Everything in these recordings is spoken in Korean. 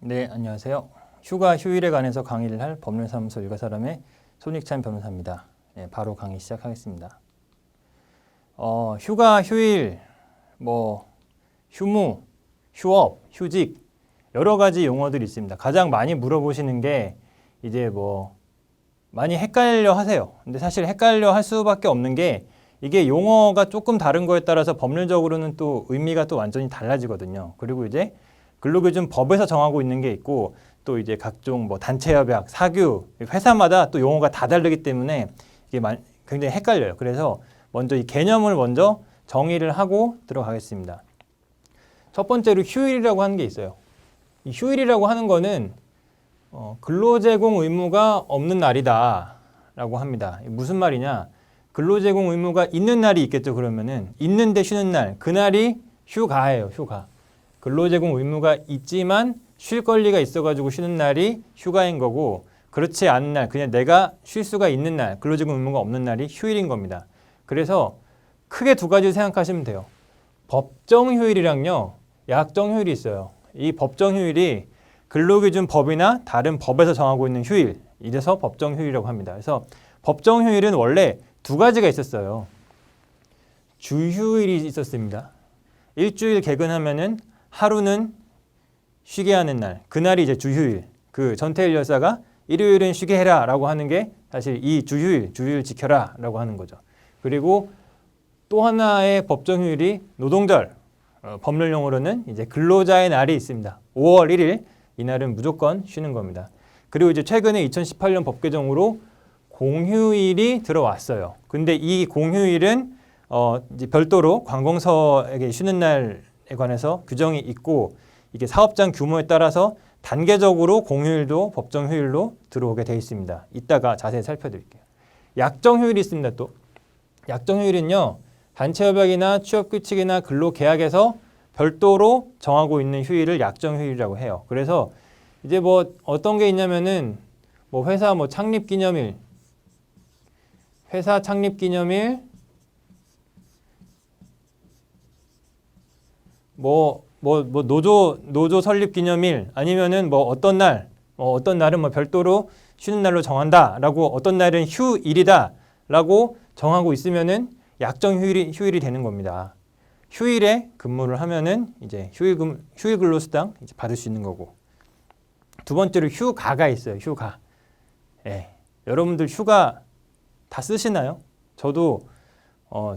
네, 안녕하세요. 휴가 휴일에 관해서 강의를 할 법률사무소 일가사람의 손익찬 변호사입니다. 네, 바로 강의 시작하겠습니다. 휴가, 휴일, 휴무, 휴업, 휴직 여러 가지 용어들이 있습니다. 가장 많이 물어보시는 게 이제 많이 헷갈려 하세요. 근데 사실 헷갈려 할 수밖에 없는 게 이게 용어가 조금 다른 거에 따라서 법률적으로는 또 의미가 또 완전히 달라지거든요. 그리고 이제 근로기준법에서 정하고 있는 게 있고 또 이제 각종 단체협약, 사규, 회사마다 또 용어가 다 다르기 때문에 이게 굉장히 헷갈려요. 그래서 먼저 이 개념을 먼저 정의를 하고 들어가겠습니다. 첫 번째로 휴일이라고 하는 게 있어요. 이 휴일이라고 하는 거는 근로제공 의무가 없는 날이다 라고 합니다. 무슨 말이냐? 근로제공 의무가 있는 날이 있겠죠. 그러면은 있는데 쉬는 날, 그날이 휴가예요. 휴가. 근로제공 의무가 있지만 쉴 권리가 있어가지고 쉬는 날이 휴가인 거고, 그렇지 않은 날, 그냥 내가 쉴 수가 있는 날, 근로제공 의무가 없는 날이 휴일인 겁니다. 그래서 크게 두 가지 생각하시면 돼요. 법정 휴일이랑요, 약정 휴일이 있어요. 이 법정 휴일이 근로기준법이나 다른 법에서 정하고 있는 휴일, 이래서 법정 휴일이라고 합니다. 그래서 법정 휴일은 원래 두 가지가 있었어요. 주휴일이 있었습니다. 일주일 개근하면은 하루는 쉬게 하는 날, 그날이 이제 주휴일. 그 전태일 열사가 일요일은 쉬게 해라 라고 하는 게 사실 이 주휴일 지켜라 라고 하는 거죠. 그리고 또 하나의 법정 휴일이 노동절, 법률 용어로는 이제 근로자의 날이 있습니다. 5월 1일, 이날은 무조건 쉬는 겁니다. 그리고 이제 최근에 2018년 법 개정으로 공휴일이 들어왔어요. 근데 이 공휴일은 이제 별도로 관공서에게 쉬는 날에 관해서 규정이 있고, 이게 사업장 규모에 따라서 단계적으로 공휴일도 법정 휴일로 들어오게 되어 있습니다. 이따가 자세히 살펴드릴게요. 약정 휴일이 있습니다. 또 약정 휴일은요, 단체협약이나 취업규칙이나 근로계약에서 별도로 정하고 있는 휴일을 약정 휴일이라고 해요. 그래서 이제 어떤 게 있냐면은 회사 창립기념일, 회사 창립기념일, 노조 설립기념일, 아니면은 어떤 날은 별도로 쉬는 날로 정한다라고, 어떤 날은 휴일이다라고 정하고 있으면은 약정 휴일이 되는 겁니다. 휴일에 근무를 하면은 이제 휴일 근로수당 이제 받을 수 있는 거고. 두 번째로 휴가가 있어요. 휴가. 예. 여러분들 휴가 다 쓰시나요? 저도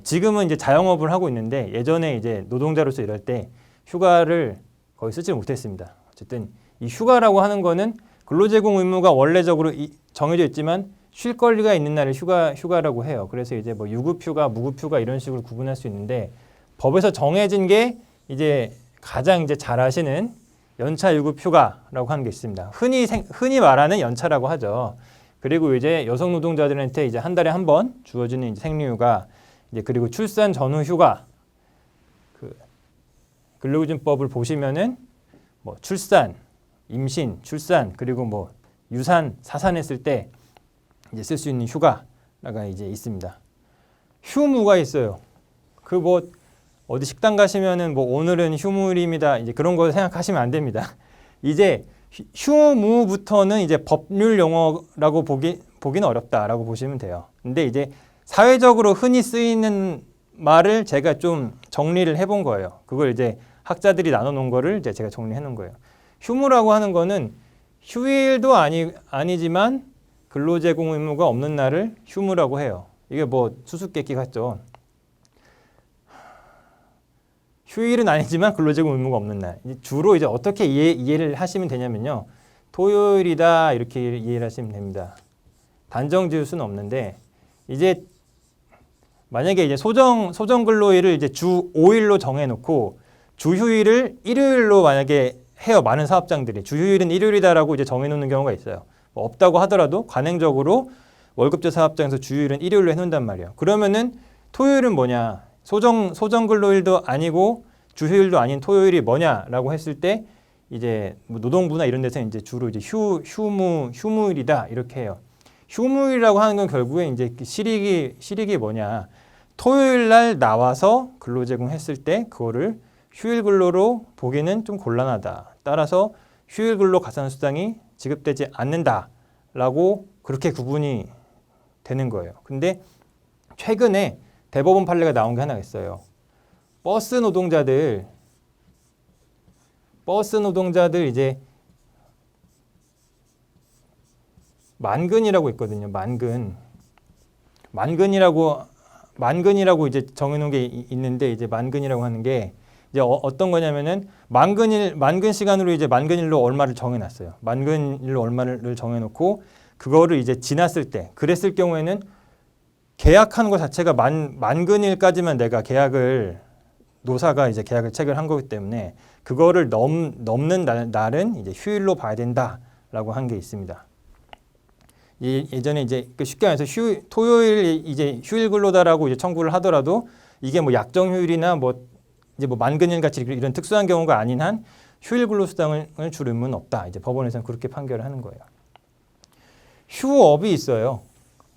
지금은 이제 자영업을 하고 있는데 예전에 이제 노동자로서 일할 때 휴가를 거의 쓰지 못했습니다. 어쨌든 이 휴가라고 하는 거는 근로제공 의무가 원래적으로 정해져 있지만 쉴 권리가 있는 날을 휴가라고 해요. 그래서 이제 유급휴가, 무급휴가 이런 식으로 구분할 수 있는데, 법에서 정해진 게 이제 가장 이제 잘 아시는 연차 유급휴가라고 하는 게 있습니다. 흔히 말하는 연차라고 하죠. 그리고 이제 여성 노동자들한테 이제 한 달에 한 번 주어지는 이제 생리휴가, 이제 그리고 출산 전후 휴가. 근로기준법을 보시면은 출산, 임신, 출산, 그리고 유산, 사산했을 때 이제 쓸 수 있는 휴가가 이제 있습니다. 휴무가 있어요. 어디 식당 가시면은 오늘은 휴무일입니다. 이제 그런 거 생각하시면 안 됩니다. 이제 휴무부터는 이제 법률 용어라고 보기는 어렵다라고 보시면 돼요. 근데 이제 사회적으로 흔히 쓰이는 말을 제가 좀 정리를 해본 거예요. 그걸 이제 학자들이 나눠놓은 거를 이제 제가 정리해 놓은 거예요. 휴무라고 하는 거는 휴일도 아니지만 근로제공 의무가 없는 날을 휴무라고 해요. 이게 수수께끼 같죠. 휴일은 아니지만 근로제공 의무가 없는 날. 주로 이제 어떻게 이해를 하시면 되냐면요, 토요일이다 이렇게 이해를 하시면 됩니다. 단정 지을 수는 없는데, 이제 만약에 이제 소정 근로일을 이제 주 5일로 정해놓고 주휴일을 일요일로 만약에 해요. 많은 사업장들이 주휴일은 일요일이다라고 이제 정해놓는 경우가 있어요. 없다고 하더라도 관행적으로 월급제 사업장에서 주휴일은 일요일로 해놓는단 말이에요. 그러면은 토요일은 뭐냐? 소정 근로일도 아니고 주휴일도 아닌 토요일이 뭐냐라고 했을 때 이제 노동부나 이런 데서 이제 주로 이제 휴무일이다 이렇게 해요. 휴무일이라고 하는 건 결국에 이제 실익이 뭐냐? 토요일 날 나와서 근로 제공했을 때 그거를 휴일 근로로 보기는 좀 곤란하다. 따라서 휴일 근로 가산 수당이 지급되지 않는다라고 그렇게 구분이 되는 거예요. 근데 최근에 대법원 판례가 나온 게 하나 있어요. 버스 노동자들 이제 만근이라고 있거든요. 만근이라고 이제 정해놓은 게 있는데, 이제 만근이라고 하는 게 이제 어떤 거냐면은 만근 시간으로 이제 만근일로 얼마를 정해놨어요. 만근일로 얼마를 정해놓고 그거를 이제 지났을 때, 그랬을 경우에는 계약하는 것 자체가 만근일까지만 내가 노사가 이제 계약을 체결한 거기 때문에 그거를 넘는 날은 이제 휴일로 봐야 된다라고 한 게 있습니다. 예전에 이제 쉽게 말해서 토요일 이제 휴일 근로다라고 이제 청구를 하더라도 이게 뭐 약정 휴일이나 뭐 이제 뭐 만근일 같이 이런 특수한 경우가 아닌 한 휴일 근로 수당을 줄 의무는 없다. 이제 법원에서는 그렇게 판결을 하는 거예요. 휴업이 있어요.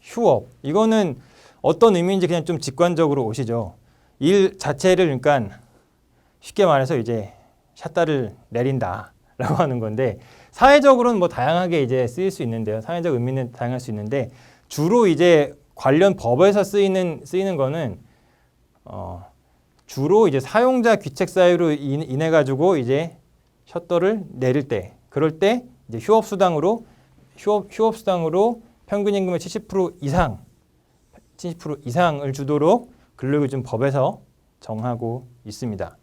휴업. 이거는 어떤 의미인지 그냥 좀 직관적으로 오시죠. 일 자체를 그러니까 쉽게 말해서 이제 샷다를 내린다라고 하는 건데, 사회적으로는 뭐 다양하게 이제 쓰일 수 있는데요. 사회적 의미는 다양할 수 있는데 주로 이제 관련 법에서 쓰이는 거는 주로 이제 사용자 귀책 사유로 인해 가지고 이제 셔터를 내릴 때, 그럴 때 이제 휴업 수당으로 평균 임금의 70% 이상을 주도록 근로기준법에서 정하고 있습니다.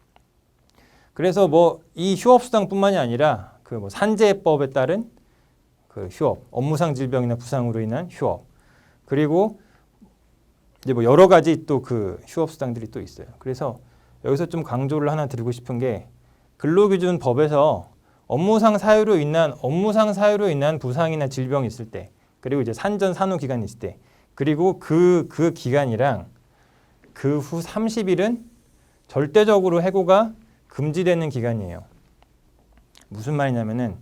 그래서 뭐 이 휴업 수당뿐만이 아니라 그 뭐 산재법에 따른 그 휴업, 업무상 질병이나 부상으로 인한 휴업, 그리고 이제 뭐 여러 가지 또 그 휴업 수당들이 또 있어요. 그래서 여기서 좀 강조를 하나 드리고 싶은 게, 근로기준법에서 업무상 사유로 인한 부상이나 질병이 있을 때, 그리고 이제 산전 산후 기간이 있을 때, 그리고 그 기간이랑 그 후 30일은 절대적으로 해고가 금지되는 기간이에요. 무슨 말이냐면은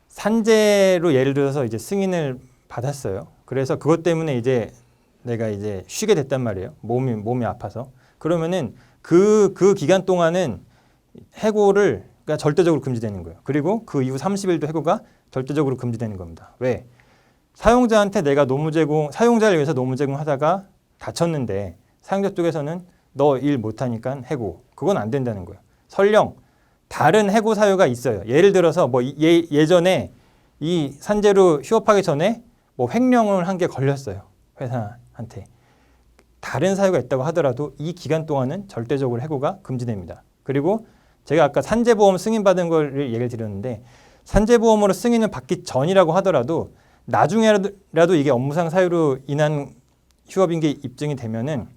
산재로 예를 들어서 이제 승인을 받았어요. 그래서 그것 때문에 이제 내가 이제 쉬게 됐단 말이에요. 몸이 아파서. 그러면은 그 기간 동안은 해고가 절대적으로 금지되는 거예요. 그리고 그 이후 30일도 해고가 절대적으로 금지되는 겁니다. 왜? 사용자한테 내가 사용자를 위해서 노무 제공하다가 다쳤는데 사용자 쪽에서는 너 일 못하니까 해고. 그건 안 된다는 거예요. 설령 다른 해고 사유가 있어요. 예를 들어서 뭐 예전에 이 산재로 휴업하기 전에 뭐 횡령을 한 게 걸렸어요. 회사한테. 다른 사유가 있다고 하더라도 이 기간 동안은 절대적으로 해고가 금지됩니다. 그리고 제가 아까 산재보험 승인받은 걸 얘기를 드렸는데, 산재보험으로 승인을 받기 전이라고 하더라도 나중에라도 이게 업무상 사유로 인한 휴업인 게 입증이 되면은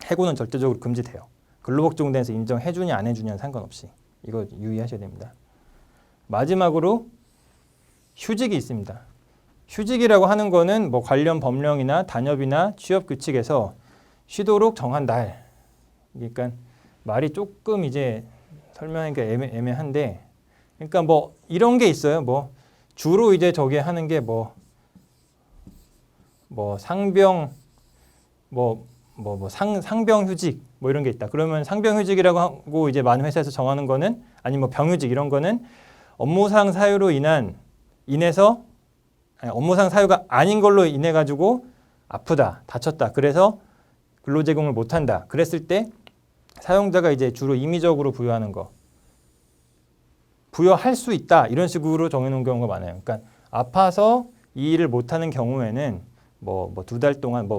해고는 절대적으로 금지돼요. 근로복지공단에서 인정해 주냐 안 해주냐는 상관없이. 이거 유의하셔야 됩니다. 마지막으로 휴직이 있습니다. 휴직이라고 하는 거는 뭐 관련 법령이나 단협이나 취업 규칙에서 쉬도록 정한 날. 그러니까 말이 조금 이제 설명하기가 애매한데, 그러니까 뭐 이런 게 있어요. 뭐 주로 이제 저게 하는 게 뭐 상병 상병 휴직 뭐 이런 게 있다. 그러면 상병 휴직이라고 하고 이제 많은 회사에서 정하는 거는, 아니 뭐 병휴직 이런 거는 업무상 사유로 업무상 사유가 아닌 걸로 인해 가지고 아프다, 다쳤다. 그래서 근로 제공을 못 한다. 그랬을 때 사용자가 이제 주로 임의적으로 부여하는 거. 부여할 수 있다. 이런 식으로 정해 놓은 경우가 많아요. 그러니까 아파서 이 일을 못 하는 경우에는 뭐 2달 동안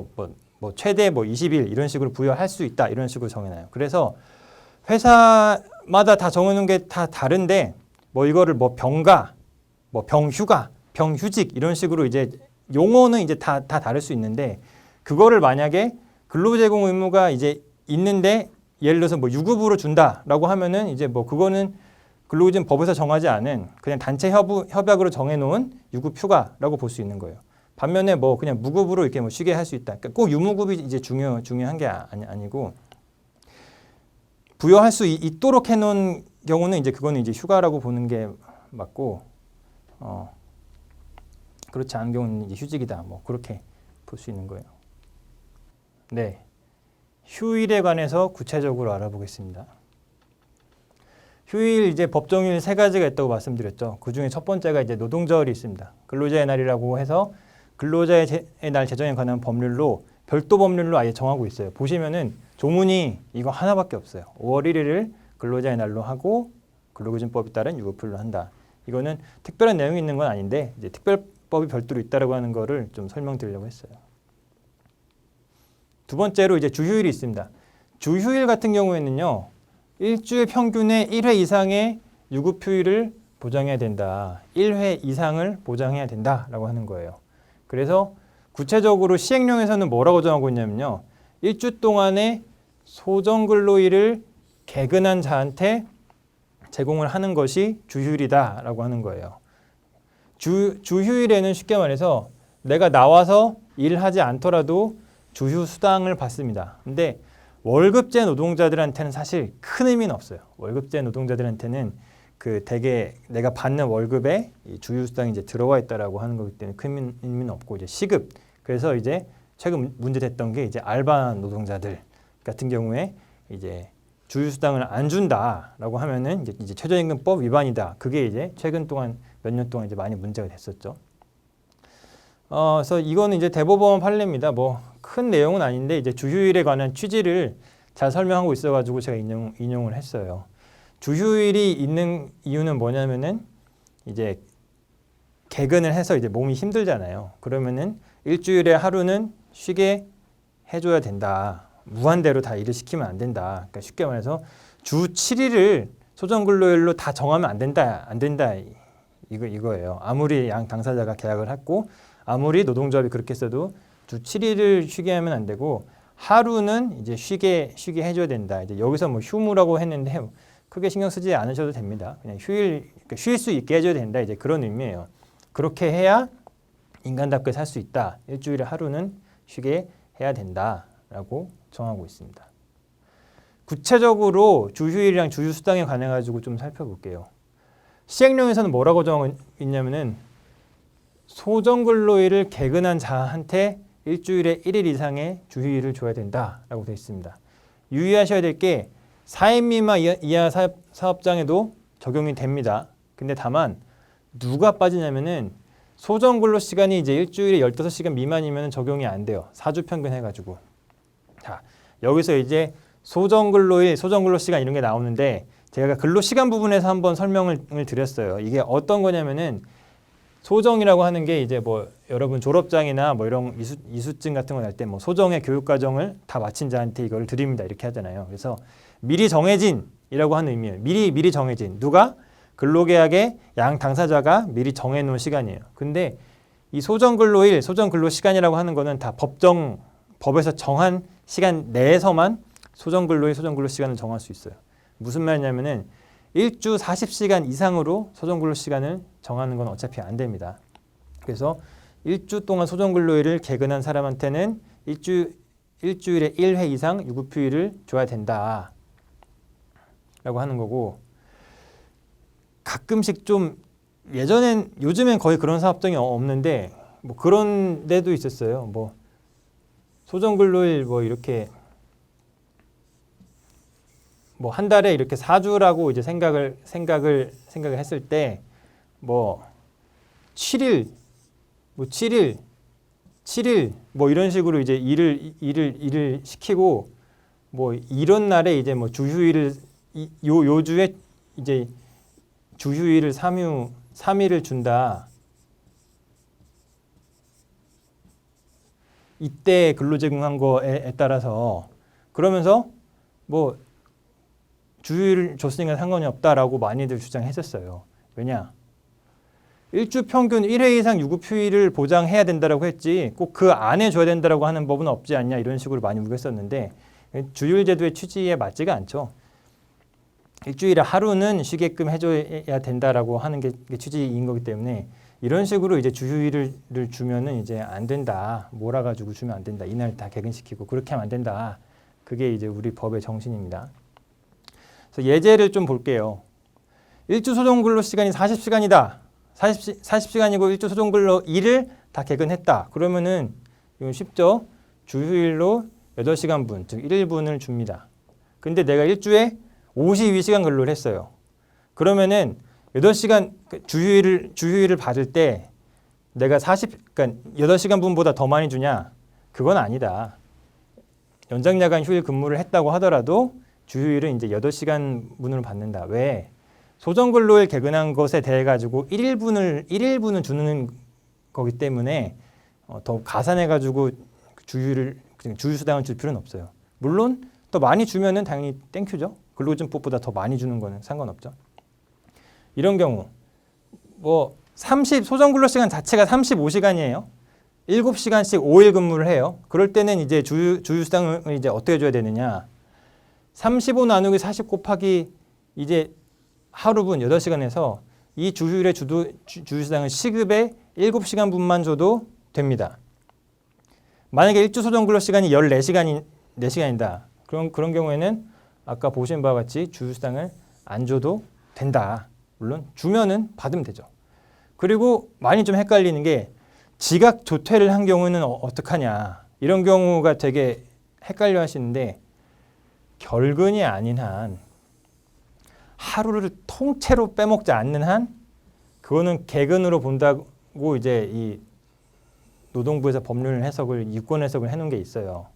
최대 20일 이런 식으로 부여할 수 있다. 이런 식으로 정해놔요. 그래서 회사마다 다 정해놓은 게 다 다른데, 뭐 이거를 뭐 병가, 뭐 병휴가, 병휴직 이런 식으로 이제 용어는 이제 다 다를 수 있는데, 그거를 만약에 근로제공 의무가 이제 있는데 예를 들어서 뭐 유급으로 준다라고 하면은 이제 뭐 그거는 근로기준법에서 정하지 않은 그냥 단체 협약으로 정해놓은 유급휴가라고 볼 수 있는 거예요. 반면에 뭐 그냥 무급으로 이렇게 뭐 쉬게 할 수 있다. 그러니까 꼭 유무급이 이제 중요한 게 아니고, 부여할 수 있도록 해놓은 경우는 이제 그거는 이제 휴가라고 보는 게 맞고, 그렇지 않은 경우는 이제 휴직이다. 뭐 그렇게 볼 수 있는 거예요. 네, 휴일에 관해서 구체적으로 알아보겠습니다. 휴일 이제 법정휴일 세 가지가 있다고 말씀드렸죠. 그 중에 첫 번째가 이제 노동절이 있습니다. 근로자의 날이라고 해서 근로자의 날 제정에 관한 법률로 별도 법률로 아예 정하고 있어요. 보시면은 조문이 이거 하나밖에 없어요. 5월 1일을 근로자의 날로 하고 근로기준법에 따른 유급휴일로 한다. 이거는 특별한 내용이 있는 건 아닌데 이제 특별법이 별도로 있다라고 하는 거를 좀 설명드리려고 했어요. 두 번째로 이제 주휴일이 있습니다. 주휴일 같은 경우에는요. 일주일 평균의 1회 이상의 유급휴일을 보장해야 된다. 1회 이상을 보장해야 된다라고 하는 거예요. 그래서 구체적으로 시행령에서는 뭐라고 정하고 있냐면요. 일주 동안의 소정근로일을 개근한 자한테 제공을 하는 것이 주휴일이다라고 하는 거예요. 주휴일에는 쉽게 말해서 내가 나와서 일하지 않더라도 주휴수당을 받습니다. 근데 월급제 노동자들한테는 사실 큰 의미는 없어요. 월급제 노동자들한테는 그 대개 내가 받는 월급에 이 주휴수당이 이제 들어와 있다라고 하는 거기 때문에 큰 의미는 없고 이제 시급. 그래서 이제 최근 문제됐던 게 이제 알바 노동자들 같은 경우에 이제 주휴수당을 안 준다라고 하면은 이제 최저임금법 위반이다. 그게 이제 최근 동안 몇 년 동안 이제 많이 문제가 됐었죠. 그래서 이거는 이제 대법원 판례입니다. 뭐 큰 내용은 아닌데 이제 주휴일에 관한 취지를 잘 설명하고 있어가지고 제가 인용을 했어요. 주휴일이 있는 이유는 뭐냐면은 이제 개근을 해서 이제 몸이 힘들잖아요. 그러면은 일주일에 하루는 쉬게 해줘야 된다. 무한대로 다 일을 시키면 안 된다. 그러니까 쉽게 말해서 주 7일을 소정근로일로 다 정하면 안 된다. 이거예요. 아무리 양 당사자가 계약을 했고 아무리 노동조합이 그렇게 써도 주 7일을 쉬게 하면 안 되고 하루는 이제 쉬게 해줘야 된다. 이제 여기서 뭐 휴무라고 했는데 크게 신경 쓰지 않으셔도 됩니다. 그냥 그러니까 쉴 수 있게 해줘야 된다. 이제 그런 의미예요. 그렇게 해야 인간답게 살 수 있다. 일주일에 하루는 쉬게 해야 된다라고 정하고 있습니다. 구체적으로 주휴일이랑 주휴수당에 관해 가지고 좀 살펴볼게요. 시행령에서는 뭐라고 정하고 있냐면은 소정근로일을 개근한 자한테 일주일에 1일 이상의 주휴일을 줘야 된다라고 되어 있습니다. 유의하셔야 될 게 4인 미만 이하 사업장에도 적용이 됩니다. 근데 다만 누가 빠지냐면은 소정근로 시간이 이제 일주일에 15시간 미만이면 적용이 안 돼요. 4주 평균 해가지고. 자, 여기서 이제 소정근로일, 소정근로 시간 이런 게 나오는데 제가 근로시간 부분에서 한번 설명을 드렸어요. 이게 어떤 거냐면은 소정이라고 하는 게 이제 뭐 여러분 졸업장이나 뭐 이런 이수증 같은 거 날 때 뭐 소정의 교육과정을 다 마친 자한테 이걸 드립니다. 이렇게 하잖아요. 그래서 미리 정해진이라고 하는 의미예요. 미리 정해진. 누가? 근로계약의 양 당사자가 미리 정해놓은 시간이에요. 근데 이 소정근로일, 소정근로시간이라고 하는 거는 다 법에서 정한 시간 내에서만 소정근로일, 소정근로시간을 정할 수 있어요. 무슨 말이냐면은 일주 40시간 이상으로 소정근로시간을 정하는 건 어차피 안 됩니다. 그래서 일주 동안 소정근로일을 개근한 사람한테는 일주일에 1회 이상 유급휴일을 줘야 된다 라고 하는 거고, 가끔씩 좀 요즘엔 거의 그런 사업장이 없는데 뭐 그런 데도 있었어요. 뭐 소정근로일 뭐 이렇게 뭐 한 달에 이렇게 4주라고 이제 생각을 했을 때 뭐 7일 뭐 이런 식으로 이제 일을 시키고 뭐 이런 날에 이제 뭐 주휴일을 요 주에 이제 주휴일을 3일을 준다. 이때 근로제공한 거에 따라서 그러면서 뭐 주휴일을 줬으니까 상관이 없다라고 많이들 주장했었어요. 왜냐? 일주 평균 1회 이상 유급휴일을 보장해야 된다라고 했지 꼭 그 안에 줘야 된다라고 하는 법은 없지 않냐 이런 식으로 많이 우겼었는데 주휴일 제도의 취지에 맞지가 않죠. 일주일에 하루는 쉬게끔 해줘야 된다라고 하는 게 취지인 거기 때문에 이런 식으로 이제 주휴일을 주면은 이제 안 된다. 몰아가지고 주면 안 된다. 이날 다 개근시키고 그렇게 하면 안 된다. 그게 이제 우리 법의 정신입니다. 그래서 예제를 좀 볼게요. 일주 소정근로 시간이 40시간이다. 40시간이고 일주 소정근로 일을 다 개근했다. 그러면은 이건 쉽죠. 주휴일로 8시간분, 즉 1일분을 줍니다. 근데 내가 일주에 52시간 근로를 했어요. 그러면은 8시간 주휴일을 받을 때 내가 그러니까 8시간 분보다 더 많이 주냐? 그건 아니다. 연장 야간 휴일 근무를 했다고 하더라도 주휴일은 이제 8시간 분을 받는다. 왜? 소정 근로일 개근한 것에 대해 가지고 1일분을 주는 거기 때문에 더 가산해 가지고 주휴수당을 줄 필요는 없어요. 물론 더 많이 주면은 당연히 땡큐죠. 근로기준법보다 더 많이 주는 거는 상관없죠. 이런 경우 뭐 소정 근로 시간 자체가 35시간이에요. 7시간씩 5일 근무를 해요. 그럴 때는 이제 주휴수당을 이제 어떻게 줘야 되느냐? 35 나누기 40 곱하기 이제 하루분 8시간에서 이 주휴일의 주휴수당을 시급에 7시간 분만 줘도 됩니다. 만약에 일주 소정 근로 시간이 14시간이다. 그런 경우에는 아까 보신 바와 같이 주휴수당을 안 줘도 된다. 물론 주면은 받으면 되죠. 그리고 많이 좀 헷갈리는 게 지각 조퇴를 한 경우는 어떡하냐. 이런 경우가 되게 헷갈려 하시는데 결근이 아닌 한 하루를 통째로 빼먹지 않는 한 그거는 개근으로 본다고 이제 이 노동부에서 법률 해석을 유권 해석을 해놓은 게 있어요.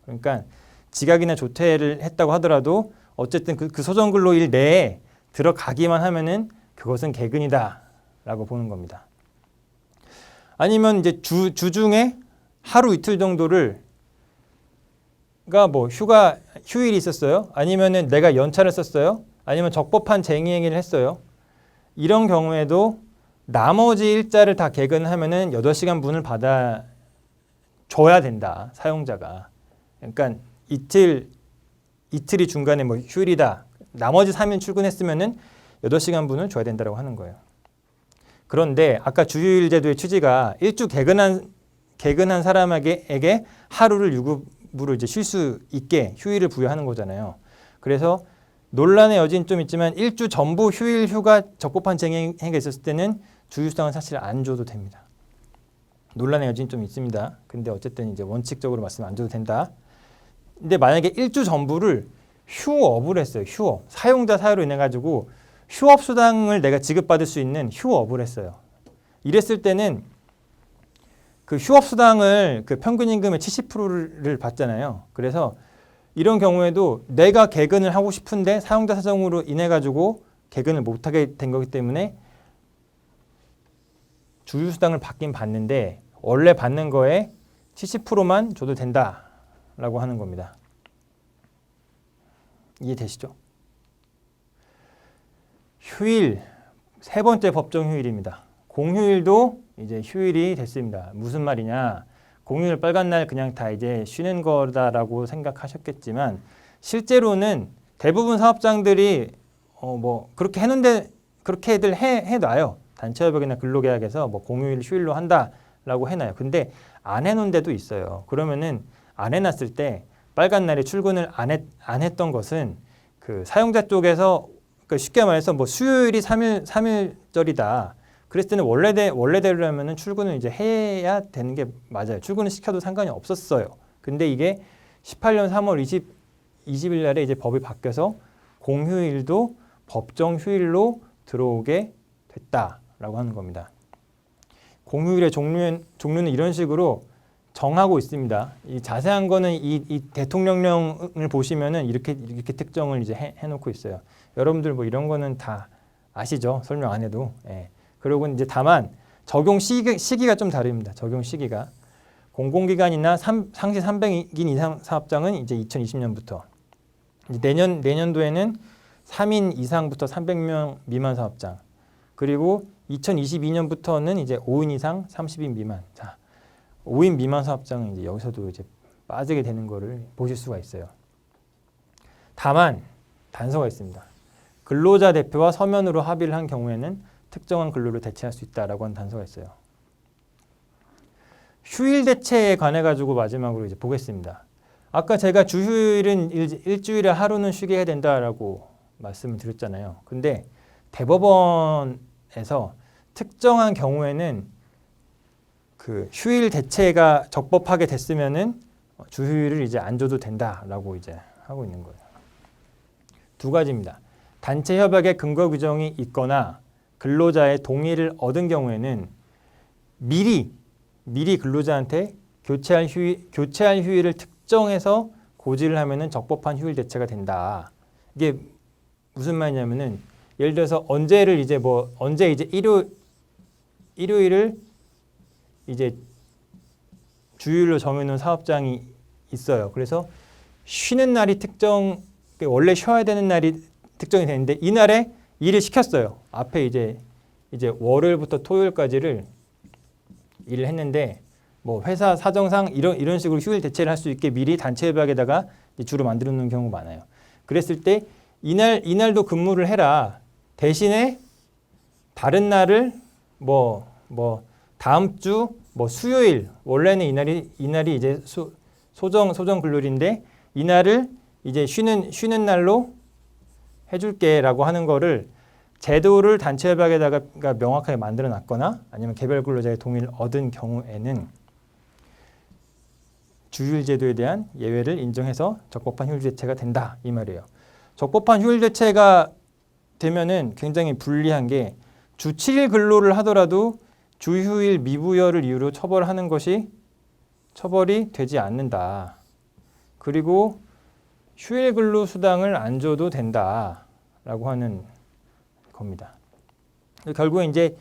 그러니까 지각이나 조퇴를 했다고 하더라도 어쨌든 그 소정 근로일 내에 들어가기만 하면은 그것은 개근이다라고 보는 겁니다. 아니면 이제 주중에 하루 이틀 정도를 뭐 휴일이 있었어요. 아니면은 내가 연차를 썼어요. 아니면 적법한 쟁의행위를 했어요. 이런 경우에도 나머지 일자를 다 개근하면은 8시간 분을 받아 줘야 된다. 사용자가. 그러니까 이틀이 중간에 뭐 휴일이다. 나머지 3일 출근했으면은 8시간 분을 줘야 된다고 하는 거예요. 그런데 아까 주휴일 제도의 취지가 일주 개근한 사람에게 하루를 유급으로 이제 쉴 수 있게 휴일을 부여하는 거잖아요. 그래서 논란의 여지는 좀 있지만 일주 전부 휴일 휴가 적법한 쟁의가 있었을 때는 주휴수당은 사실 안 줘도 됩니다. 논란의 여지는 좀 있습니다. 근데 어쨌든 이제 원칙적으로 말씀 안 줘도 된다. 근데 만약에 일주 전부를 휴업을 했어요. 휴업. 사용자 사유로 인해 가지고 휴업 수당을 내가 지급받을 수 있는 휴업을 했어요. 이랬을 때는 그 휴업 수당을 그 평균 임금의 70%를 받잖아요. 그래서 이런 경우에도 내가 개근을 하고 싶은데 사용자 사정으로 인해 가지고 개근을 못 하게 된 거기 때문에 주휴수당을 받긴 받는데 원래 받는 거에 70%만 줘도 된다라고 하는 겁니다. 이해되시죠? 휴일, 세 번째 법정 휴일입니다. 공휴일도 이제 휴일이 됐습니다. 무슨 말이냐? 공휴일 빨간 날 그냥 다 이제 쉬는 거다라고 생각하셨겠지만 실제로는 대부분 사업장들이 뭐 그렇게 해놓은데 그렇게들 해놔요. 단체협약이나 근로계약에서 뭐 공휴일 휴일로 한다라고 해놔요. 근데 안 해놓은 데도 있어요. 그러면은 안 해놨을 때 빨간 날에 출근을 안 했던 것은 그 사용자 쪽에서 그러니까 쉽게 말해서 뭐 수요일이 3일절이다. 그랬을 때는 원래대로라면은 출근을 이제 해야 되는 게 맞아요. 출근을 시켜도 상관이 없었어요. 근데 이게 18년 3월 20일 날에 이제 법이 바뀌어서 공휴일도 법정 휴일로 들어오게 됐다라고 하는 겁니다. 공휴일의 종류는 이런 식으로 정하고 있습니다. 이 자세한 거는 이 대통령령을 보시면은 이렇게 특정을 이제 해놓고 있어요. 여러분들 뭐 이런 거는 다 아시죠? 설명 안 해도. 예. 그리고 이제 다만 적용 시기가 좀 다릅니다. 적용 시기가 공공기관이나 상시 300인 이상 사업장은 이제 2020년부터 이제 내년도에는 3인 이상부터 300명 미만 사업장 그리고 2022년부터는 이제 5인 이상 30인 미만. 자, 5인 미만 사업장은 이제 여기서도 이제 빠지게 되는 거를 보실 수가 있어요. 다만 단서가 있습니다. 근로자 대표와 서면으로 합의를 한 경우에는 특정한 근로를 대체할 수 있다라고 하는 단서가 있어요. 휴일 대체에 관해 가지고 마지막으로 이제 보겠습니다. 아까 제가 주휴일은 일주일에 하루는 쉬게 해야 된다라고 말씀을 드렸잖아요. 근데 대법원에서 특정한 경우에는 그 휴일 대체가 적법하게 됐으면은 주휴일을 이제 안 줘도 된다라고 이제 하고 있는 거예요. 두 가지입니다. 단체 협약의 근거 규정이 있거나 근로자의 동의를 얻은 경우에는 미리 근로자한테 교체할 휴일을 특정해서 고지를 하면은 적법한 휴일 대체가 된다. 이게 무슨 말이냐면은 예를 들어서 언제 이제 일요일을 이제 주일로 정해놓은 사업장이 있어요. 그래서 쉬는 날이 원래 쉬어야 되는 날이 특정이 되는데 이날에 일을 시켰어요. 앞에 이제 월요일부터 토요일까지를 일을 했는데 뭐 회사 사정상 이런 식으로 휴일 대체를 할 수 있게 미리 단체 협약에다가 주로 만들어 놓는 경우가 많아요. 그랬을 때 이날도 근무를 해라. 대신에 다른 날을 다음 주 수요일 원래는 이날이 이제 소정 근로일인데 이날을 이제 쉬는 날로 해줄게라고 하는 거를 제도를 단체 협약에다가 명확하게 만들어 놨거나 아니면 개별 근로자의 동의를 얻은 경우에는 주휴일 제도에 대한 예외를 인정해서 적법한 휴일 대체가 된다 이 말이에요. 적법한 휴일 대체가 되면은 굉장히 불리한 게 주 7일 근로를 하더라도 주휴일 미부여를 이유로 처벌하는 것이 처벌이 되지 않는다. 그리고 휴일 근로 수당을 안 줘도 된다라고 하는 겁니다. 결국에 이제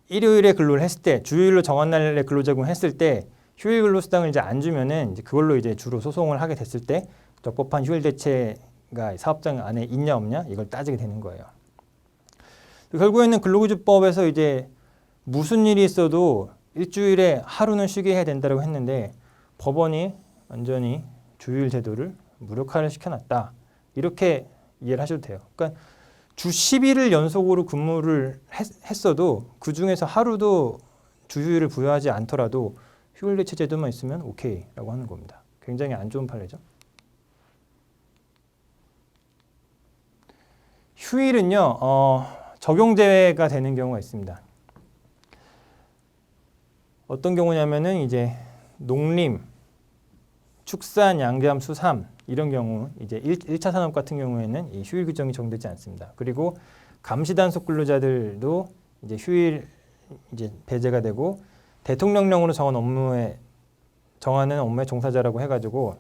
일요일에 근로를 했을 때 주휴일로 정한 날에 근로 제공했을 때 휴일 근로 수당을 이제 안 주면은 이제 그걸로 이제 주로 소송을 하게 됐을 때 적법한 휴일 대체가 사업장 안에 있냐 없냐 이걸 따지게 되는 거예요. 결국에는 근로기준법에서 이제 무슨 일이 있어도 일주일에 하루는 쉬게 해야 된다고 했는데 법원이 완전히 주휴일 제도를 무력화를 시켜놨다. 이렇게 이해를 하셔도 돼요. 그러니까 주 10일을 연속으로 근무를 했어도 그중에서 하루도 주휴일을 부여하지 않더라도 휴일 대체 제도만 있으면 오케이라고 하는 겁니다. 굉장히 안 좋은 판례죠. 휴일은요, 적용 제외가 되는 경우가 있습니다. 어떤 경우냐면은 이제 농림, 축산, 양잠, 수삼 이런 경우 이제 1차 산업 같은 경우에는 이 휴일 규정이 적용되지 않습니다. 그리고 감시 단속 근로자들도 이제 휴일 이제 배제가 되고 대통령령으로 정하는 업무의 종사자라고 해가지고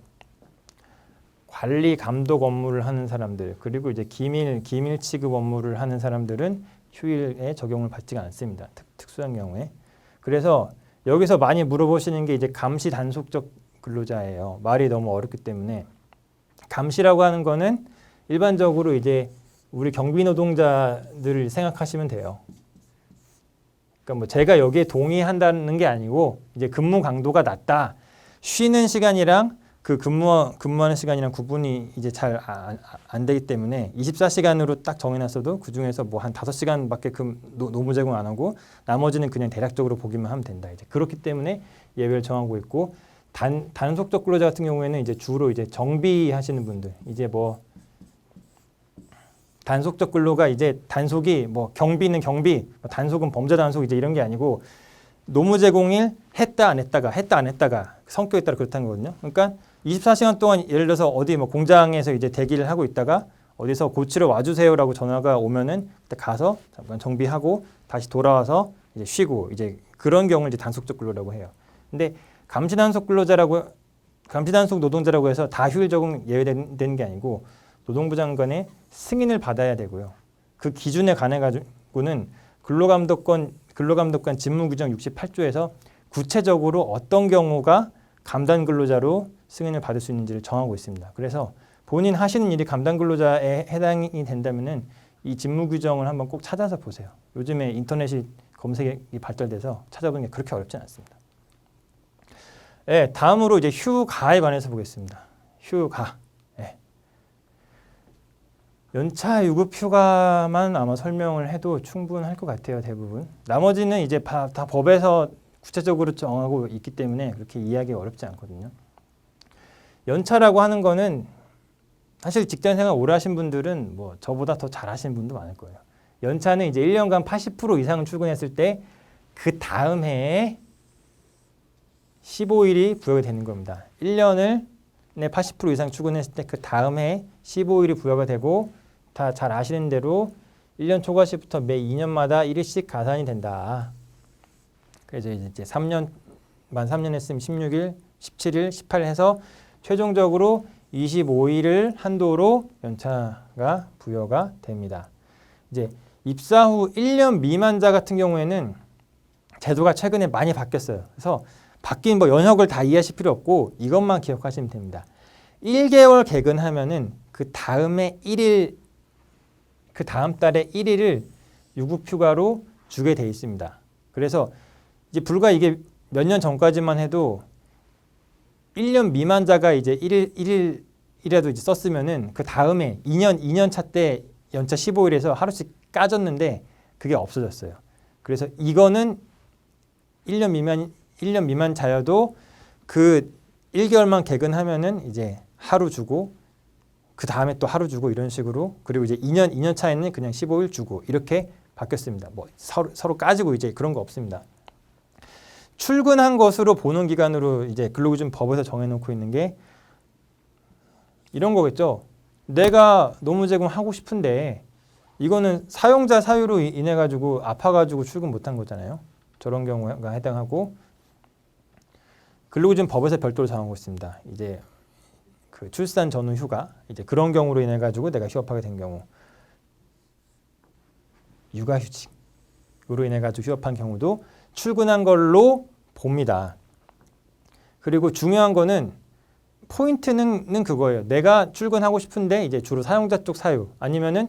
관리 감독 업무를 하는 사람들 그리고 이제 기밀 취급 업무를 하는 사람들은 휴일에 적용을 받지가 않습니다. 특수한 경우에. 그래서 여기서 많이 물어보시는 게 이제 감시 단속적 근로자예요. 말이 너무 어렵기 때문에 감시라고 하는 거는 일반적으로 이제 우리 경비 노동자들을 생각하시면 돼요. 그러니까 뭐 제가 여기에 동의한다는 게 아니고 이제 근무 강도가 낮다. 쉬는 시간이랑 그 근무하는 시간이랑 구분이 이제 잘 안 되기 때문에 24시간으로 딱 정해놨어도 그 중에서 뭐 한 5시간밖에 노무 제공 안 하고 나머지는 그냥 대략적으로 보기만 하면 된다. 이제 그렇기 때문에 예외를 정하고 있고 단속적 근로자 같은 경우에는 이제 주로 이제 정비하시는 분들 이제 뭐 단속적 근로가 이제 단속이 뭐 경비는 경비, 단속은 범죄 단속 이제 이런 게 아니고 노무 제공일 했다 안 했다가 성격에 따라 그렇다는 거거든요. 그러니까 24시간 동안 예를 들어서 어디 뭐 공장에서 이제 대기를 하고 있다가 어디서 고치러 와주세요라고 전화가 오면은 그때 가서 잠깐 정비하고 다시 돌아와서 이제 쉬고 이제 그런 경우를 이제 단속적 근로라고 해요. 근데 감시 단속 노동자라고 해서 다 휴일 적용 예외되는 게 아니고 노동부 장관의 승인을 받아야 되고요. 그 기준에 관해 가지고는 근로감독관 직무규정 68조에서 구체적으로 어떤 경우가 감단 근로자로 승인을 받을 수 있는지를 정하고 있습니다. 그래서 본인 하시는 일이 감단 근로자에 해당이 된다면은 이 직무규정을 한번 꼭 찾아서 보세요. 요즘에 인터넷이 검색이 발달돼서 찾아보는 게 그렇게 어렵지 않습니다. 네, 다음으로 이제 휴가에 관해서 보겠습니다. 휴가. 네. 연차 유급 휴가만 아마 설명을 해도 충분할 것 같아요. 대부분. 나머지는 이제 다 법에서 구체적으로 정하고 있기 때문에 그렇게 이해하기 어렵지 않거든요. 연차라고 하는 거는 사실 직장생활 오래 하신 분들은 뭐 저보다 더 잘하시는 분도 많을 거예요. 연차는 이제 1년간 80% 이상을 출근했을 때 그 다음 해에 15일이 부여가 되는 겁니다. 1년을 80% 이상 출근했을 때 그 다음 해에 15일이 부여가 되고 다 잘 아시는 대로 1년 초과시부터 매 2년마다 1일씩 가산이 된다. 그래서 이제 3년 만 3년 했으면 16일, 17일, 18일 해서 최종적으로 25일을 한도로 연차가 부여가 됩니다. 이제 입사 후 1년 미만자 같은 경우에는 제도가 최근에 많이 바뀌었어요. 그래서 바뀐 뭐 연역을 다 이해하실 필요 없고 이것만 기억하시면 됩니다. 1개월 개근하면은 그 다음에 1일, 그 다음 달에 1일을 유급휴가로 주게 돼 있습니다. 그래서 이제 불과 이게 몇 년 전까지만 해도 1년 미만자가 이제 1일이라도 이제 썼으면은 그 다음에 2년 차 때 연차 15일에서 하루씩 까졌는데 그게 없어졌어요. 그래서 이거는 1년 미만 자여도 그 1개월만 개근하면은 이제 하루 주고 그 다음에 또 하루 주고 이런 식으로, 그리고 이제 2년 차에는 그냥 15일 주고 이렇게 바뀌었습니다. 뭐 서로 까지고 이제 그런 거 없습니다. 출근한 것으로 보는 기간으로 이제 근로기준 법에서 정해놓고 있는 게 이런 거겠죠. 내가 노무제공 하고 싶은데 이거는 사용자 사유로 인해 가지고 아파가지고 출근 못한 거잖아요. 저런 경우가 해당하고, 근로기준 법에서 별도로 정하고 있습니다. 이제 그 출산 전후 휴가, 이제 그런 경우로 인해 가지고 내가 휴업하게 된 경우, 육아휴직으로 인해 가지고 휴업한 경우도 출근한 걸로 봅니다. 그리고 중요한 거는 포인트는 그거예요. 내가 출근하고 싶은데 이제 주로 사용자 쪽 사유, 아니면은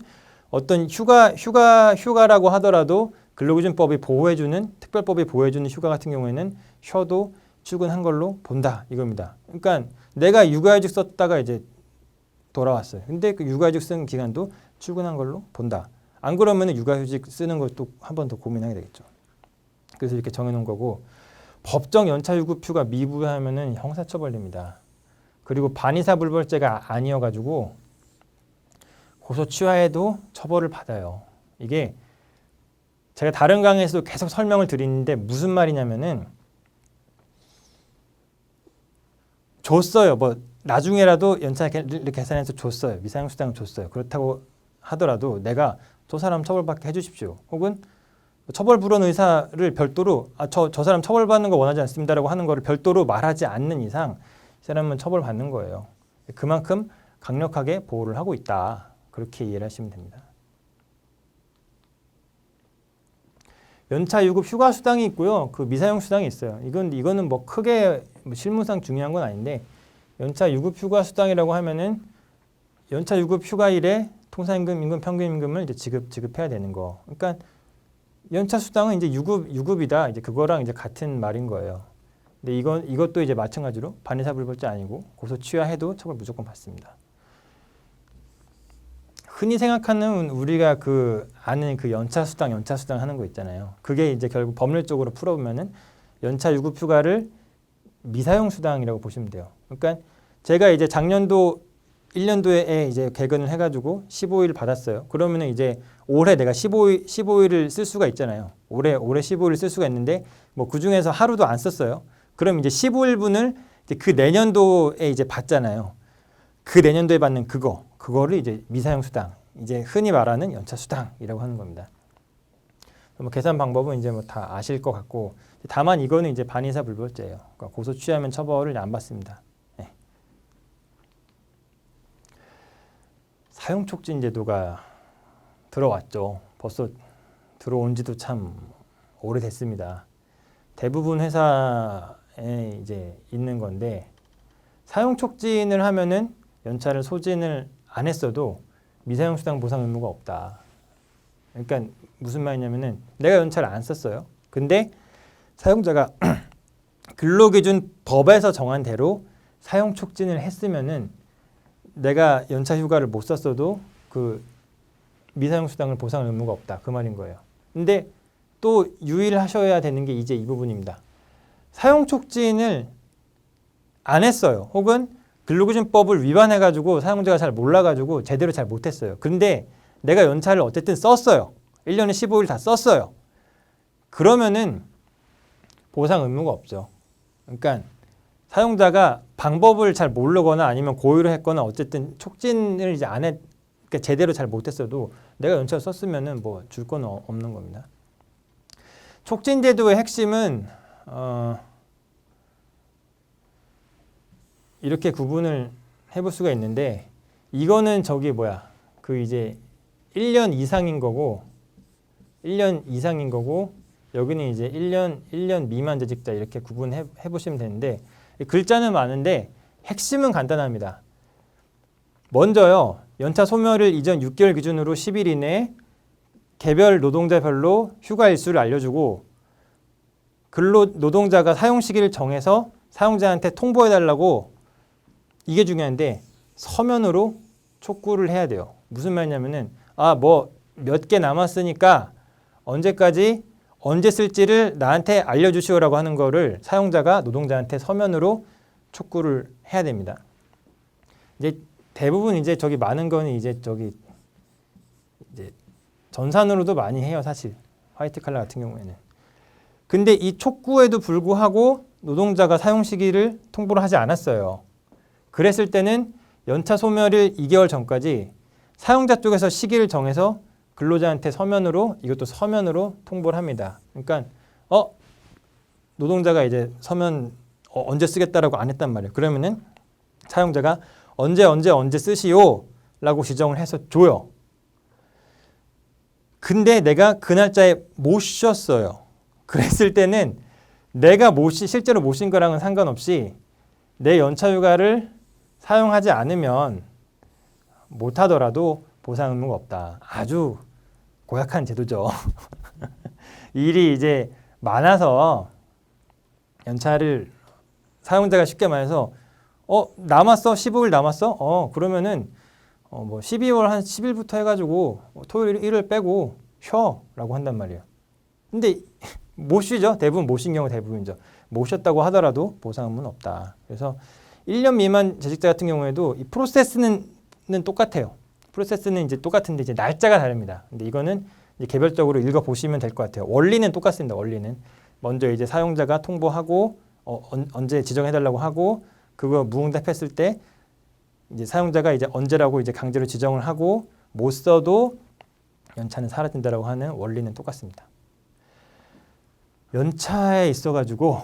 어떤 휴가라고 하더라도 근로기준법이 보호해주는, 특별법이 보호해주는 휴가 같은 경우에는 쉬어도 출근한 걸로 본다 이겁니다. 그러니까 내가 육아휴직 썼다가 이제 돌아왔어요. 근데 그 육아휴직 쓴 기간도 출근한 걸로 본다. 안 그러면 육아휴직 쓰는 것도 한 번 더 고민하게 되겠죠. 그래서 이렇게 정해놓은 거고, 법정 연차유급휴가 미부여하면은 형사처벌됩니다. 그리고 반의사불벌죄가 아니어가지고 고소취하해도 처벌을 받아요. 이게 제가 다른 강의에서도 계속 설명을 드리는데 무슨 말이냐면은, 줬어요. 뭐 나중에라도 연차를 계산해서 줬어요. 미사용수당을 줬어요. 그렇다고 하더라도 내가 저 사람 처벌받게 해주십시오. 혹은 처벌 불원 의사를 별도로 저 사람 처벌받는 거 원하지 않습니다라고 하는 거를 별도로 말하지 않는 이상 이 사람은 처벌받는 거예요. 그만큼 강력하게 보호를 하고 있다. 그렇게 이해를 하시면 됩니다. 연차 유급 휴가 수당이 있고요. 그 미사용 수당이 있어요. 이거는 뭐 크게 실무상 중요한 건 아닌데, 연차 유급 휴가 수당이라고 하면은 연차 유급 휴가일에 통상임금, 임금, 평균임금을 이제 지급해야 되는 거. 그러니까 연차 수당은 이제 유급이다. 이제 그거랑 이제 같은 말인 거예요. 근데 이것도 이제 마찬가지로 반의사불벌죄 아니고 고소취하해도 처벌 무조건 받습니다. 흔히 생각하는 우리가 아는 그 연차 수당 하는 거 있잖아요. 그게 이제 결국 법률적으로 풀어보면은 연차 유급 휴가를 미사용 수당이라고 보시면 돼요. 그러니까 제가 이제 작년도 1년도에 이제 개근을 해가지고 15일 받았어요. 그러면은 이제 올해 내가 15일을 쓸 수가 있잖아요. 올해 15일을 쓸 수가 있는데 뭐 그 중에서 하루도 안 썼어요. 그럼 이제 15일분을 이제 그 내년도에 이제 받잖아요. 그 내년도에 받는 그거를 이제 미사용 수당, 이제 흔히 말하는 연차 수당이라고 하는 겁니다. 뭐 계산 방법은 이제 뭐 다 아실 것 같고, 다만 이거는 이제 반의사 불벌죄예요. 그러니까 고소 취하면 처벌을 안 받습니다. 네. 사용 촉진 제도가 들어왔죠. 벌써 들어온 지도 참 오래됐습니다. 대부분 회사에 이제 있는 건데, 사용 촉진을 하면은 연차를 소진을 안 했어도 미사용 수당 보상 의무가 없다. 그러니까 무슨 말이냐면은 내가 연차를 안 썼어요. 근데 사용자가 근로기준 법에서 정한 대로 사용 촉진을 했으면은 내가 연차 휴가를 못 썼어도 그 미사용 수당을 보상 의무가 없다. 그 말인 거예요. 근데 또 유의하셔야 되는 게 이제 이 부분입니다. 사용 촉진을 안 했어요. 혹은 근로기준법을 위반해가지고 사용자가 잘 몰라가지고 제대로 잘 못했어요. 근데 내가 연차를 어쨌든 썼어요. 1년에 15일 다 썼어요. 그러면은 보상 의무가 없죠. 그러니까 사용자가 방법을 잘 모르거나 아니면 고의로 했거나 어쨌든 촉진을 이제 안 그러니까 제대로 잘 못했어도 내가 연차를 썼으면은 뭐 줄 건 없는 겁니다. 촉진제도의 핵심은 이렇게 구분을 해볼 수가 있는데 이거는 그 이제 1년 이상인 거고 1년 이상인 거고 여기는 이제 1년 미만 재직자 이렇게 구분해 보시면 되는데 글자는 많은데 핵심은 간단합니다. 먼저요. 연차 소멸을 이전 6개월 기준으로 10일 이내에 개별 노동자별로 휴가 일수를 알려주고 노동자가 사용 시기를 정해서 사용자한테 통보해달라고 이게 중요한데 서면으로 촉구를 해야 돼요. 무슨 말이냐면은 뭐 몇 개 남았으니까 언제까지 언제 쓸지를 나한테 알려주시오라고 하는 거를 사용자가 노동자한테 서면으로 촉구를 해야 됩니다. 이제 대부분 이제 많은 거는 이제 전산으로도 많이 해요, 사실. 화이트 칼라 같은 경우에는. 근데 이 촉구에도 불구하고 노동자가 사용 시기를 통보를 하지 않았어요. 그랬을 때는 연차 소멸일 2개월 전까지 사용자 쪽에서 시기를 정해서 근로자한테 이것도 서면으로 통보를 합니다. 그러니까 노동자가 이제 서면 언제 쓰겠다라고 안 했단 말이에요. 그러면은 사용자가 언제 쓰시오 라고 지정을 해서 줘요. 근데 내가 그 날짜에 못 쉬었어요. 그랬을 때는 내가 실제로 못 쉰 거랑은 상관없이 내 연차 휴가를 사용하지 않으면 못 하더라도 보상 의무가 없다. 아주 고약한 제도죠. 일이 이제 많아서 연차를 사용자가 쉽게 말해서 남았어? 15일 남았어? 그러면은 뭐 12월 한 10일부터 해가지고 토요일, 일요일 빼고 쉬어라고 한단 말이에요. 근데 못 쉬죠. 대부분 못 쉰 경우 대부분이죠. 못 쉬었다고 하더라도 보상 의무는 없다. 그래서 1년 미만 재직자 같은 경우에도 이 프로세스는 똑같아요. 프로세스는 이제 똑같은데 이제 날짜가 다릅니다. 근데 이거는 이제 개별적으로 읽어 보시면 될 것 같아요. 원리는 똑같습니다. 원리는 먼저 이제 사용자가 통보하고 언제 지정해달라고 하고 그거 무응답했을 때 이제 사용자가 이제 언제라고 이제 강제로 지정을 하고 못 써도 연차는 사라진다라고 하는 원리는 똑같습니다. 연차에 있어가지고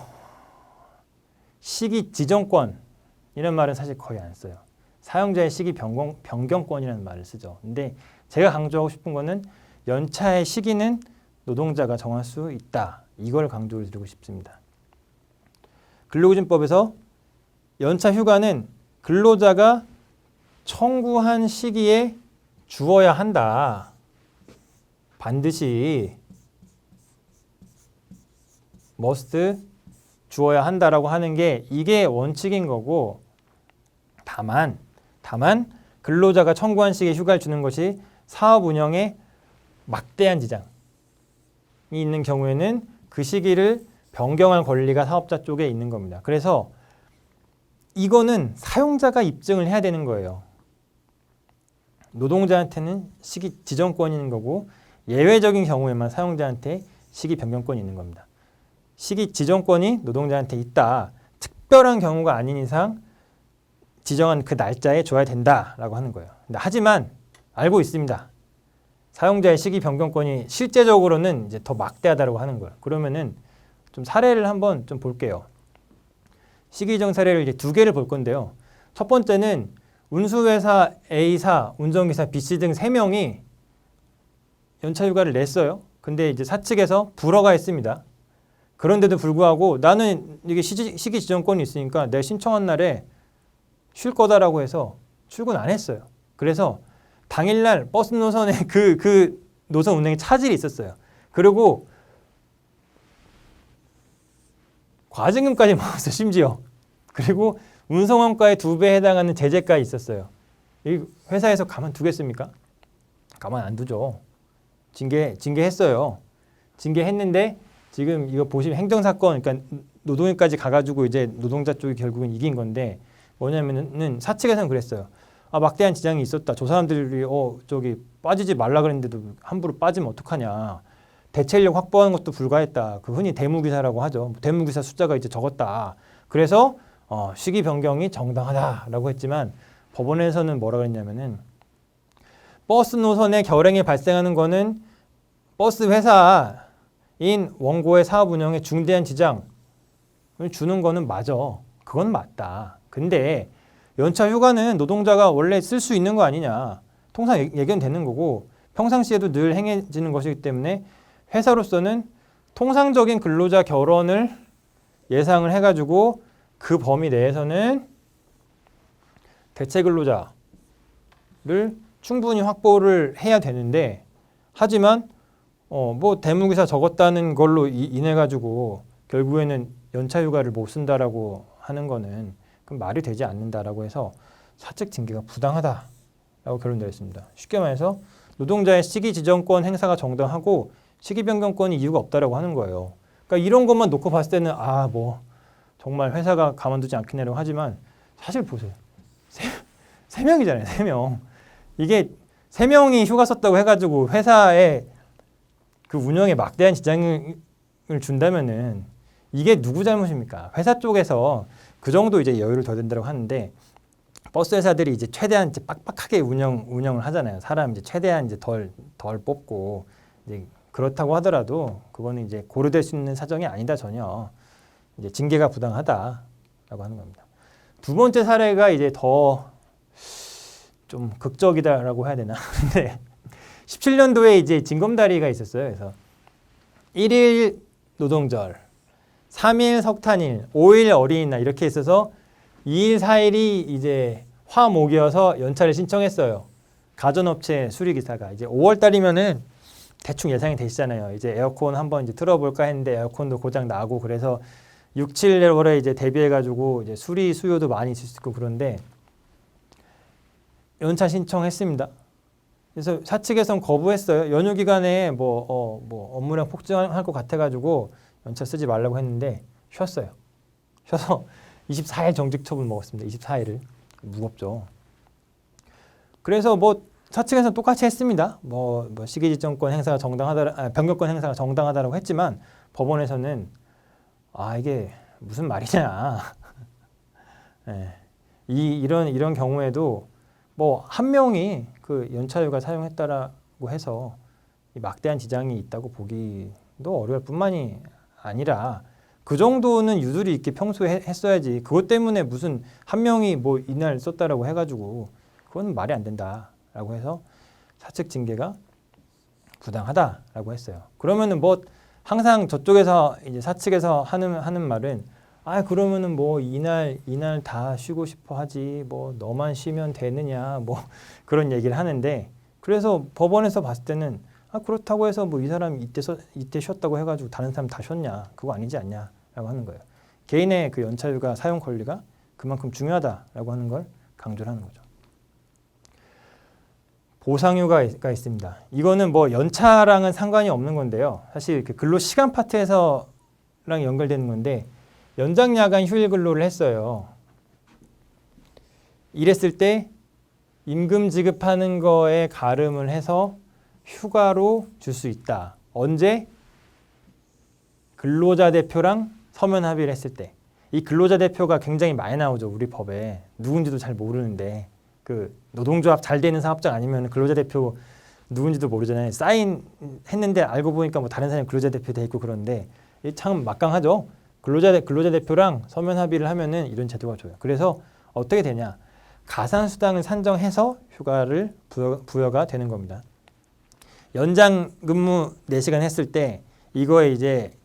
시기 지정권 이런 말은 사실 거의 안 써요. 사용자의 시기 변경권이라는 말을 쓰죠. 근데 제가 강조하고 싶은 거는 연차의 시기는 노동자가 정할 수 있다. 이걸 강조를 드리고 싶습니다. 근로기준법에서 연차 휴가는 근로자가 청구한 시기에 주어야 한다. 반드시 must 주어야 한다라고 하는 게 이게 원칙인 거고 다만 근로자가 청구한 시기에 휴가를 주는 것이 사업 운영에 막대한 지장이 있는 경우에는 그 시기를 변경할 권리가 사업자 쪽에 있는 겁니다. 그래서 이거는 사용자가 입증을 해야 되는 거예요. 노동자한테는 시기 지정권이 있는 거고 예외적인 경우에만 사용자한테 시기 변경권이 있는 겁니다. 시기 지정권이 노동자한테 있다. 특별한 경우가 아닌 이상 지정한 그 날짜에 줘야 된다라고 하는 거예요. 근데 하지만 알고 있습니다. 사용자의 시기 변경권이 실제적으로는 이제 더 막대하다고 하는 거예요. 그러면은 좀 사례를 한번 좀 볼게요. 시기정 사례를 이제 2개를 볼 건데요. 첫 번째는 운수회사 A사, 운전기사 B씨 등 3명이 연차휴가를 냈어요. 근데 이제 사측에서 불허가 있습니다. 그런데도 불구하고 나는 이게 시기 지정권이 있으니까 내가 신청한 날에 쉴 거다라고 해서 출근 안 했어요. 그래서 당일날 버스 노선에 그 노선 운행에 차질이 있었어요. 그리고 과징금까지 먹었어, 심지어. 그리고 운송원가의 2배에 해당하는 제재까지 있었어요. 이 회사에서 가만두겠습니까? 가만 안 두죠. 징계했어요. 징계했는데 지금 이거 보시면 행정사건, 그러니까 노동위까지 가가지고 이제 노동자 쪽이 결국은 이긴 건데 뭐냐면은 사측에서는 그랬어요. 막대한 지장이 있었다. 저 사람들이 빠지지 말라 그랬는데도 함부로 빠지면 어떡하냐. 대체인력 확보하는 것도 불가했다. 그 흔히 대무기사라고 하죠. 대무기사 숫자가 이제 적었다. 그래서 시기 변경이 정당하다라고 했지만 법원에서는 뭐라 그랬냐면은 버스 노선의 결행이 발생하는 거는 버스 회사인 원고의 사업 운영에 중대한 지장을 주는 거는 맞아. 그건 맞다. 근데 연차 휴가는 노동자가 원래 쓸 수 있는 거 아니냐. 통상 예견되는 거고 평상시에도 늘 행해지는 것이기 때문에 회사로서는 통상적인 근로자 결원을 예상을 해가지고 그 범위 내에서는 대체 근로자를 충분히 확보를 해야 되는데 하지만 뭐 대무기사 적었다는 걸로 인해 가지고 결국에는 연차 휴가를 못 쓴다라고 하는 거는 그럼 말이 되지 않는다라고 해서 사측 징계가 부당하다라고 결론되었습니다. 쉽게 말해서 노동자의 시기 지정권 행사가 정당하고 시기 변경권이 이유가 없다라고 하는 거예요. 그러니까 이런 것만 놓고 봤을 때는 뭐 정말 회사가 가만두지 않겠냐고 하지만 사실 보세요. 세 명이잖아요. 3명. 이게 3명이 휴가 썼다고 해가지고 회사에 그 운영에 막대한 지장을 준다면은 이게 누구 잘못입니까? 회사 쪽에서 그 정도 이제 여유를 더 든다고 하는데 버스 회사들이 이제 최대한 이제 빡빡하게 운영을 하잖아요. 사람 이제 최대한 이제 덜 뽑고 이제 그렇다고 하더라도 그거는 이제 고려될 수 있는 사정이 아니다 전혀. 이제 징계가 부당하다라고 하는 겁니다. 두 번째 사례가 이제 더 좀 극적이다라고 해야 되나? 근데 17년도에 이제 징검다리가 있었어요. 그래서 1일 노동절, 3일 석탄일, 5일 어린이날 이렇게 있어서 2일, 4일이 이제 화목이어서 연차를 신청했어요. 가전업체 수리기사가 이제 5월 달이면은 대충 예상이 되시잖아요. 이제 에어컨 한번 이제 틀어볼까 했는데 에어컨도 고장 나고 그래서 6, 7월에 이제 대비해가지고 이제 수리 수요도 많이 있을 수 있고 그런데 연차 신청했습니다. 그래서 사측에서는 거부했어요. 연휴 기간에 뭐 업무량 폭증할 것 같아가지고 연차 쓰지 말라고 했는데 쉬었어요. 쉬어서 24일 정직 처분 먹었습니다. 24일을 무겁죠. 그래서 뭐 사측에서는 똑같이 했습니다. 뭐 시기지정권 행사가 정당하다, 변경권 행사가 정당하다라고 했지만 법원에서는 이게 무슨 말이냐. 네. 이런 경우에도 뭐 한 명이 그 연차휴가 사용했다라고 해서 이 막대한 지장이 있다고 보기도 어려울 뿐만이 아니라 그 정도는 유두리 있게 평소에 했어야지. 그것 때문에 무슨 한 명이 뭐 이날 썼다라고 해가지고 그건 말이 안 된다라고 해서 사측 징계가 부당하다라고 했어요. 그러면은 뭐 항상 저쪽에서 이제 사측에서 하는 말은 그러면은 뭐 이날 다 쉬고 싶어 하지 뭐 너만 쉬면 되느냐 뭐 그런 얘기를 하는데 그래서 법원에서 봤을 때는 그렇다고 해서 뭐 이 사람이 이때 쉬었다고 해가지고 다른 사람 다 쉬었냐 그거 아니지 않냐라고 하는 거예요. 개인의 그 연차휴가 사용 권리가 그만큼 중요하다라고 하는 걸 강조를 하는 거죠. 보상휴가가 있습니다. 이거는 뭐 연차랑은 상관이 없는 건데요. 사실 그 근로 시간 파트에서랑 연결되는 건데 연장 야간 휴일 근로를 했어요. 이랬을 때 임금 지급하는 거에 가름을 해서 휴가로 줄 수 있다. 언제? 근로자 대표랑 서면 합의를 했을 때. 이 근로자 대표가 굉장히 많이 나오죠. 우리 법에. 누군지도 잘 모르는데 그 노동조합 잘 되는 사업장 아니면 근로자 대표 누군지도 모르잖아요. 사인했는데 알고 보니까 뭐 다른 사람이 근로자 대표 돼 있고 그런데 참 막강하죠. 근로자 대표랑 서면 합의를 하면은 이런 제도가 줘요. 그래서 어떻게 되냐? 가산수당을 산정해서 휴가를 부여가 되는 겁니다. 연장 근무 4시간 했을 때 이거에 이제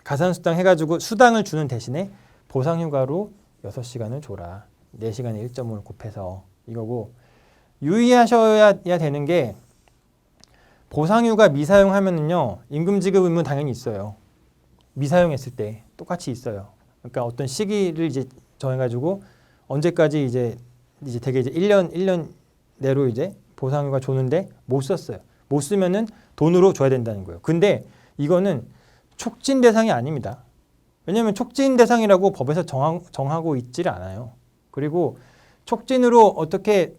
가산수당 해가지고 수당을 주는 대신에 보상휴가로 6시간을 줘라. 4시간에 1.5를 곱해서 이거고 유의하셔야 되는 게 보상휴가 미사용하면은요 임금 지급 의무 당연히 있어요. 미사용했을 때 똑같이 있어요. 그러니까 어떤 시기를 이제 정해가지고 언제까지 이제 되게 이제 1년 내로 이제 보상휴가 줬는데 못 썼어요. 못 쓰면은 돈으로 줘야 된다는 거예요. 근데 이거는 촉진 대상이 아닙니다. 왜냐하면 촉진 대상이라고 법에서 정하고 있지를 않아요. 그리고 촉진으로 어떻게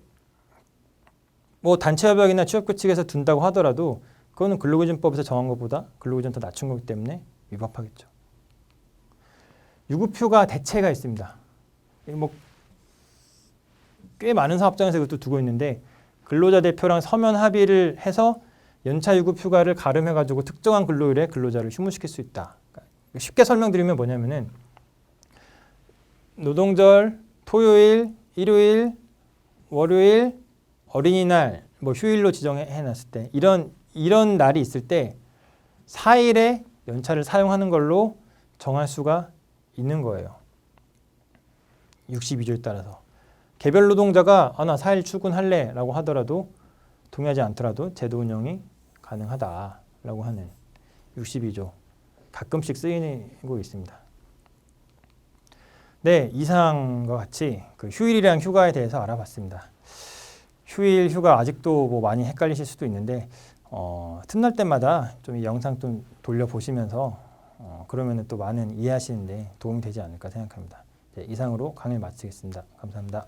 뭐 단체협약이나 취업규칙에서 둔다고 하더라도 그거는 근로기준법에서 정한 것보다 근로기준 더 낮춘 거기 때문에 위법하겠죠. 유급휴가 대체가 있습니다. 뭐 꽤 많은 사업장에서 이것도 두고 있는데 근로자 대표랑 서면 합의를 해서 연차 유급 휴가를 가름해가지고 특정한 근로일에 근로자를 휴무시킬 수 있다. 쉽게 설명드리면 뭐냐면은 노동절, 토요일, 일요일, 월요일, 어린이날, 뭐 휴일로 지정해놨을 때 이런 날이 있을 때 4일의 연차를 사용하는 걸로 정할 수가 있는 거예요. 62조에 따라서. 개별 노동자가 나 4일 출근할래 라고 하더라도 동의하지 않더라도 제도 운영이 가능하다라고 하는 62조. 가끔씩 쓰이고 있습니다. 네, 이상과 같이 그 휴일이랑 휴가에 대해서 알아봤습니다. 휴일, 휴가 아직도 뭐 많이 헷갈리실 수도 있는데 틈날 때마다 좀 이 영상 좀 돌려보시면서 그러면 또 많은 이해하시는데 도움이 되지 않을까 생각합니다. 네, 이상으로 강의를 마치겠습니다. 감사합니다.